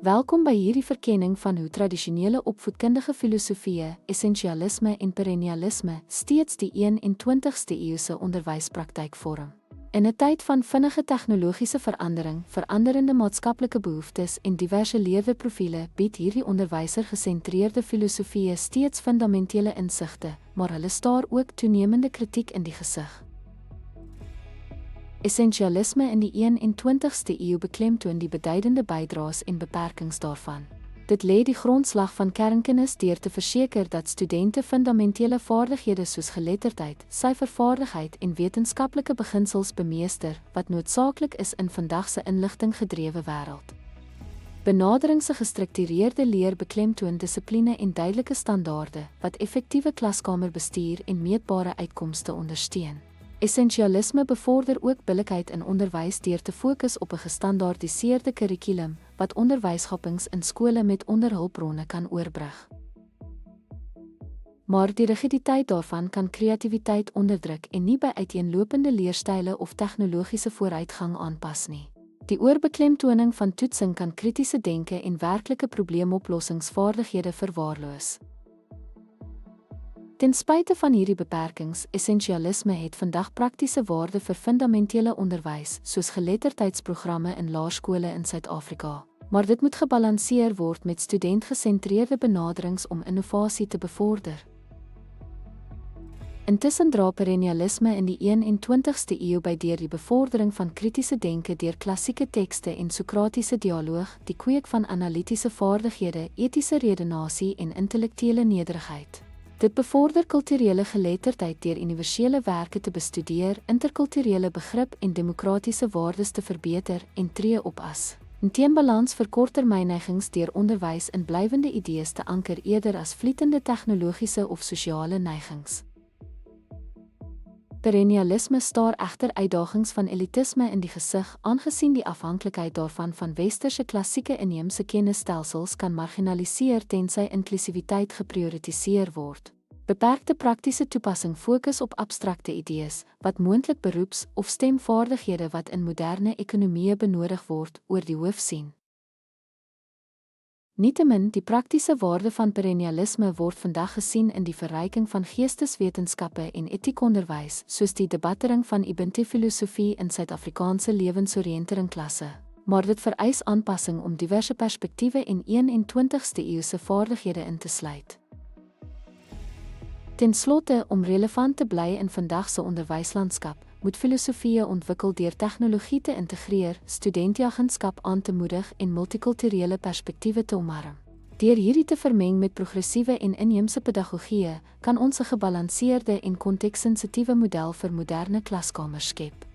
Welkom by hierdie verkenning van hoe tradisionele opvoedkundige filosofieë, essensialisme en perennialisme steeds die 21ste eeuse onderwyspraktyk vorm. In 'n tyd van vinnige tegnologiese verandering, veranderende maatskaplike behoeftes en diverse leweprofiele, bied hierdie onderwyser-gesentreerde filosofieë steeds fundamentele insigte, maar hulle staar ook toenemende kritiek in die gesig. Essensialisme in die 21ste eeu beklemtoon die beduidende bydraes en beperkings daarvan. Dit lê die grondslag van kernkennis deur te verseker dat studente fundamentele vaardighede soos geletterdheid, syfervaardigheid en wetenskaplike beginsels bemeester, wat noodsaaklik is in vandag se inligtinggedrewe wêreld. Benadering se gestruktureerde leer beklemtoon dissipline en duidelike standaarde, wat effektiewe klaskamerbestuur en meetbare uitkomste ondersteun. Essensialisme bevorder ook billikheid in onderwys deur te fokus op 'n gestandaardiseerde kurrikulum, wat onderwysgappings in skole met onderhulpbronne kan oorbrug. Maar die rigiditeit daarvan kan kreatiwiteit onderdruk en nie by uiteenlopende leerstyle of tegnologiese vooruitgang aanpas nie. Die oorbeklemtoning van toetsing kan kritiese denke en werklike probleemoplossingsvaardighede verwaarloos. Ten spyte van hierdie beperkings, essensialisme het vandag praktiese waarde vir fundamentele onderwys, soos geletterdheidsprogramme in laerskole in Suid-Afrika. Maar dit moet gebalanseer word met studentgesentreerde benaderings om innovasie te bevorder. Intussen dra perennialisme in die 21ste eeu by deur die bevordering van kritiese denke deur klassieke tekste en Sokratiese dialoog, die kweek van analitiese vaardighede, etiese redenasie en intellektuele nederigheid. Dit bevorder kulturele geletterdheid deur universele werke te bestudeer, interkulturele begrip en demokratiese waardes te verbeter en tree op as 'n teenbalans vir korttermynneigings deur onderwys in blywende idees te anker eerder as vlietende tegnologiese of sosiale neigings. Perennialisme staar egter uitdagings van elitisme in die gesig, aangesien die afhanklikheid daarvan van westerse klassieke inheemse kennisstelsels kan marginaliseer tensy inklusiwiteit geprioritiseer word. Beperkte praktiese toepassing fokus op abstrakte idees, wat moontlik beroeps- of stemvaardighede wat in moderne ekonomieë benodig word, oor die hoof sien. Nietemin, die praktiese waarde van perennialisme word vandag gesien in die verryking van geesteswetenskappe en etiekonderwys, soos die debattering van Ubuntu-filosofie in Suid-Afrikaanse lewensoriënteringklasse. Maar dit vereis aanpassing om diverse perspektiewe en 21ste eeuse vaardighede in te sluit. Ten slotte, om relevant te bly in vandag se onderwyslandskap, moet filosofieë ontwikkel deur tegnologie te integreer, studentagentskap aan te moedig en multikulturele perspektiewe te omarm. Deur hierdie te vermeng met progressiewe en inheemse pedagogieë, kan ons 'n gebalanseerde en konteksensitiewe model vir moderne klaskamers skep.